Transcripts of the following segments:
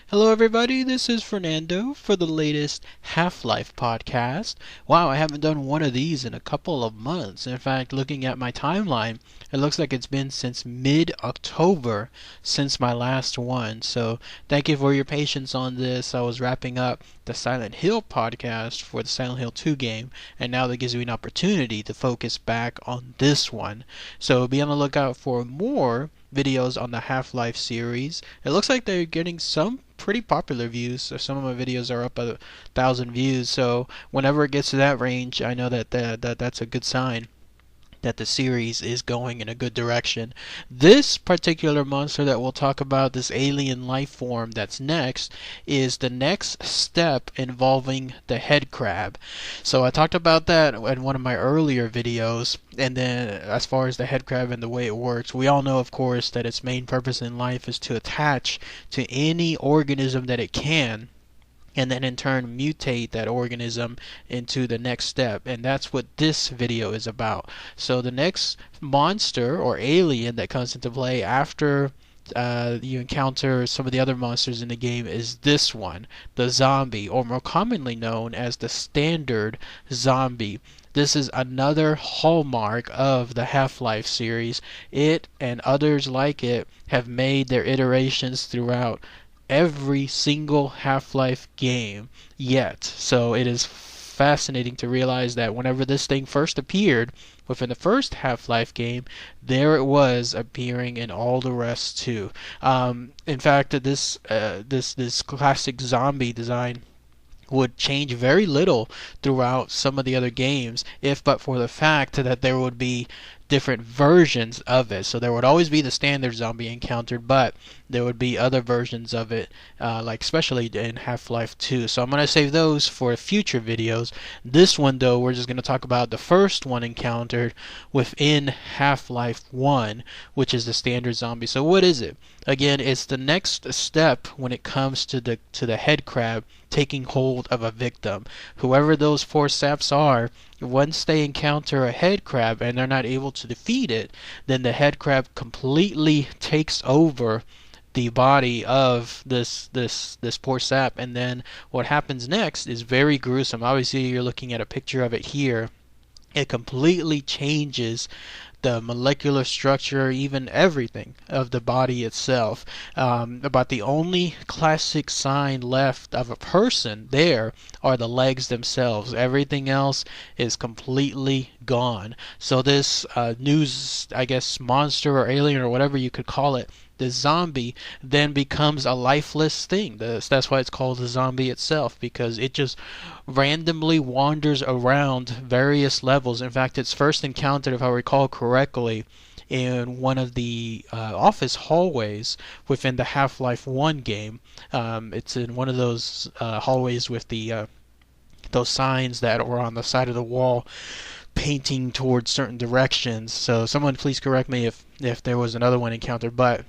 Hello, everybody. This is Fernando for the latest Half-Life podcast. Wow, I haven't done one of these in a couple of months. In fact, looking at my timeline, it looks like it's been since mid-October since my last one. So, thank you for your patience on this. I was wrapping up the Silent Hill podcast for the Silent Hill 2 game, and now that gives me an opportunity to focus back on this one. So, be on the lookout for more videos on the Half-Life series. It looks like they're getting some pretty popular views. So some of my videos are up 1,000 views. So whenever it gets to that range, I know that's a good sign that the series is going in a good direction. This particular monster that we'll talk about, this alien life form that's next, is the next step involving the head crab. So I talked about that in one of my earlier videos, and then as far as the head crab and the way it works, we all know, of course, that its main purpose in life is to attach to any organism that it can, and then in turn mutate that organism into the next step. And that's what this video is about. So the next monster or alien that comes into play after you encounter some of the other monsters in the game is this one, the zombie, or more commonly known as the standard zombie. This is another hallmark of the Half-Life series. It and others like it have made their iterations throughout every single Half-Life game yet. So it is fascinating to realize that whenever this thing first appeared within the first Half-Life game, there it was appearing in all the rest too. In fact, this classic zombie design would change very little throughout some of the other games, if but for the fact that there would be different versions of it. So there would always be the standard zombie encountered, but there would be other versions of it, like especially in Half-Life 2. So I'm going to save those for future videos. This one, though, we're just going to talk about the first one encountered within Half-Life 1, which is the standard zombie. So what is it? Again, it's the next step when it comes to the head crab taking hold of a victim. Whoever those four saps are, once they encounter a head crab and they're not able to defeat it, then the head crab completely takes over the body of this poor sap. And then what happens next is very gruesome. Obviously, you're looking at a picture of it here. It completely changes the molecular structure, even everything of the body itself. About the only classic sign left of a person there are the legs themselves. Everything else is completely gone. So this news, I guess, monster or alien or whatever you could call it, the zombie, then becomes a lifeless thing. That's why it's called the zombie itself, because it just randomly wanders around various levels. In fact, it's first encountered, if I recall correctly, in one of the office hallways within the Half-Life 1 game. It's in one of those hallways with the those signs that were on the side of the wall painting towards certain directions. So someone please correct me if there was another one encountered, but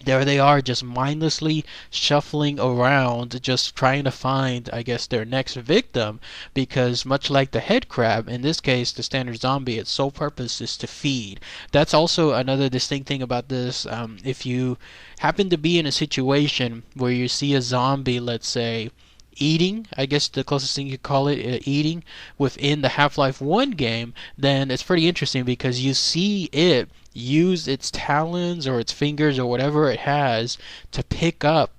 there they are, just mindlessly shuffling around, just trying to find, I guess, their next victim, because much like the head crab, in this case, the standard zombie, its sole purpose is to feed. That's also another distinct thing about this. If you happen to be in a situation where you see a zombie, let's say, eating, I guess the closest thing you could call it, eating, within the Half-Life 1 game, then it's pretty interesting because you see it use its talons or its fingers or whatever it has to pick up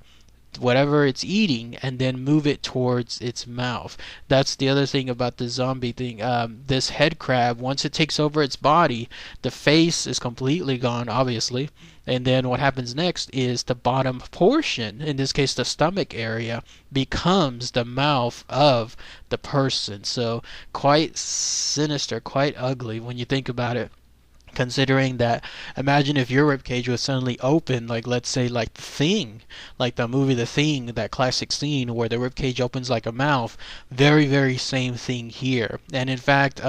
whatever it's eating and then move it towards its mouth. That's the other thing about the zombie thing. This head crab, once it takes over its body, the face is completely gone, obviously, and then what happens next is the bottom portion, in this case the stomach area, becomes the mouth of the person. So quite sinister, quite ugly when you think about it. Considering that, imagine if your ribcage was suddenly open, like let's say like The Thing, like the movie The Thing, that classic scene where the ribcage opens like a mouth. Very, very same thing here. And in fact,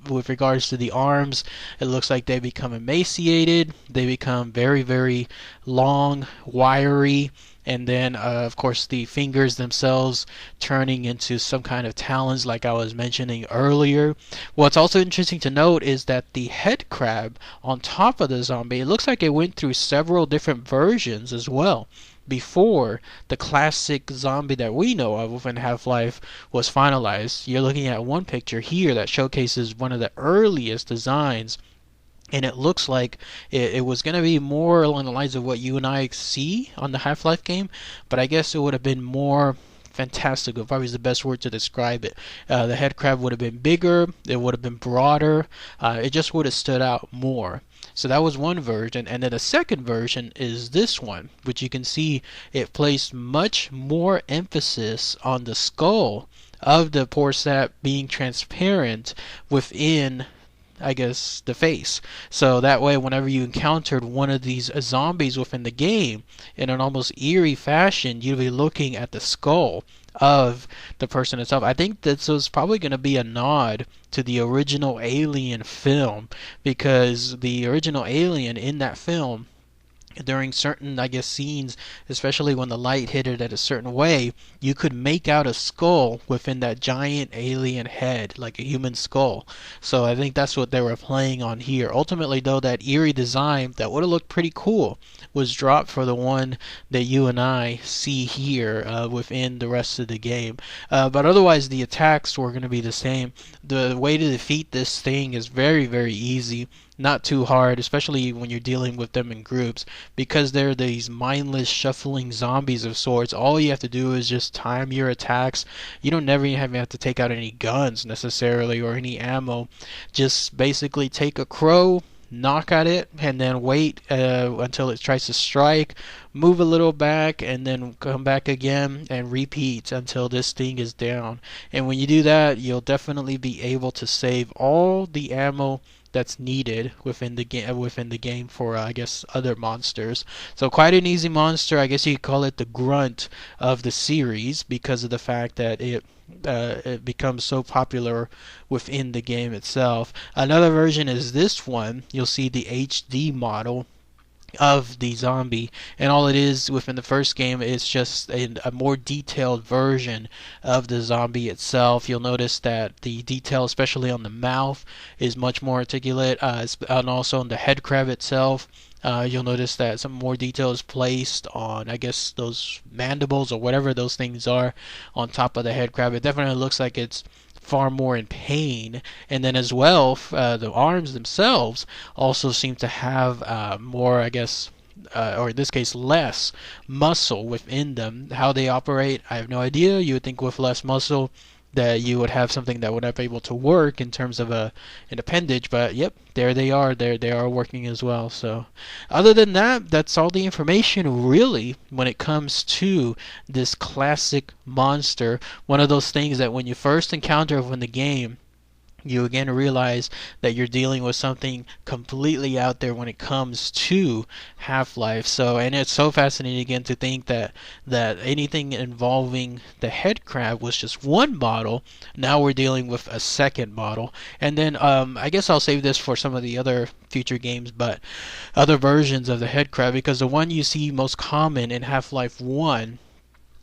with regards to the arms, it looks like they become emaciated. They become very, very long, wiry, and then of course the fingers themselves turning into some kind of talons like I was mentioning earlier. What's also interesting to note is that the head crab on top of the zombie, it looks like it went through several different versions as well before the classic zombie that we know of within Half-Life was finalized. You're looking at one picture here that showcases one of the earliest designs, and it looks like it was going to be more along the lines of what you and I see on the Half-Life game, but I guess it would have been more fantastical, probably is the best word to describe it. The head crab would have been bigger, it would have been broader, it just would have stood out more. So that was one version, and then the second version is this one, which you can see it placed much more emphasis on the skull of the poor sap being transparent within, I guess, the face. So that way, whenever you encountered one of these zombies within the game, in an almost eerie fashion, you'd be looking at the skull of the person itself. I think this was probably going to be a nod to the original Alien film, because the original Alien in that film, during certain, I guess, scenes, especially when the light hit it at a certain way, you could make out a skull within that giant alien head, like a human skull. So I think that's what they were playing on here. Ultimately, though, that eerie design that would have looked pretty cool was dropped for the one that you and I see here within the rest of the game. But otherwise, the attacks were going to be the same. The way to defeat this thing is very, very easy. Not too hard, especially when you're dealing with them in groups, because they're these mindless shuffling zombies of sorts. All you have to do is just time your attacks. You don't never even have to take out any guns necessarily or any ammo. Just basically take a crow, knock at it, and then wait until it tries to strike, move a little back, and then come back again and repeat until this thing is down. And when you do that, you'll definitely be able to save all the ammo that's needed within the game for I guess other monsters. So quite an easy monster. I guess you could call it the grunt of the series because of the fact that it becomes so popular within the game itself. Another version is this one. You'll see the HD model of the zombie, and all it is within the first game is just a more detailed version of the zombie itself. You'll notice that the detail, especially on the mouth, is much more articulate, and also on the head crab itself. You'll notice that some more detail is placed on, I guess, those mandibles or whatever those things are on top of the head crab. It definitely looks like it's far more in pain. And then as well, the arms themselves also seem to have more, I guess, or in this case less muscle within them. How they operate, I have no idea. You would think with less muscle that you would have something that would not be able to work in terms of an appendage, but yep, there they are. They are working as well. So other than that, that's all the information really when it comes to this classic monster. One of those things that when you first encounter it in the game, you again realize that you're dealing with something completely out there when it comes to Half-Life. So, and it's so fascinating again to think that anything involving the head crab was just one model. Now we're dealing with a second model, and then I guess I'll save this for some of the other future games, but other versions of the head crab, because the one you see most common in Half-Life 1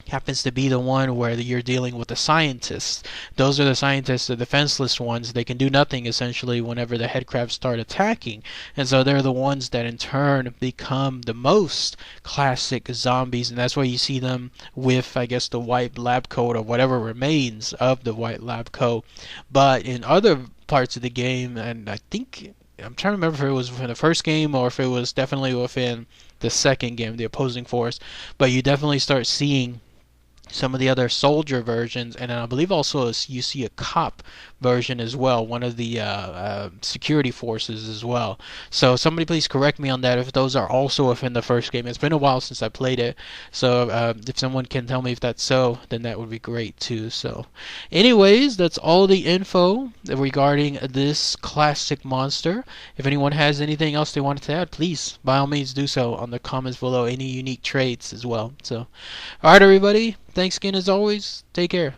happens to be the one where you're dealing with the scientists. Those are the scientists, the defenseless ones. They can do nothing essentially whenever the head crabs start attacking, and so they're the ones that in turn become the most classic zombies, and that's why you see them with, I guess, the white lab coat or whatever remains of the white lab coat. But in other parts of the game, and I think I'm trying to remember if it was within the first game or if it was definitely within the second game, the opposing force, but you definitely start seeing some of the other soldier versions, and I believe also you see a cop version as well, one of the security forces as well. So somebody please correct me on that if those are also within the first game. It's been a while since I played it, so if someone can tell me if that's so, then that would be great too. So anyways, that's all the info regarding this classic monster. If anyone has anything else they wanted to add, please by all means do so on the comments below, any unique traits as well. So alright everybody, thanks again as always, take care.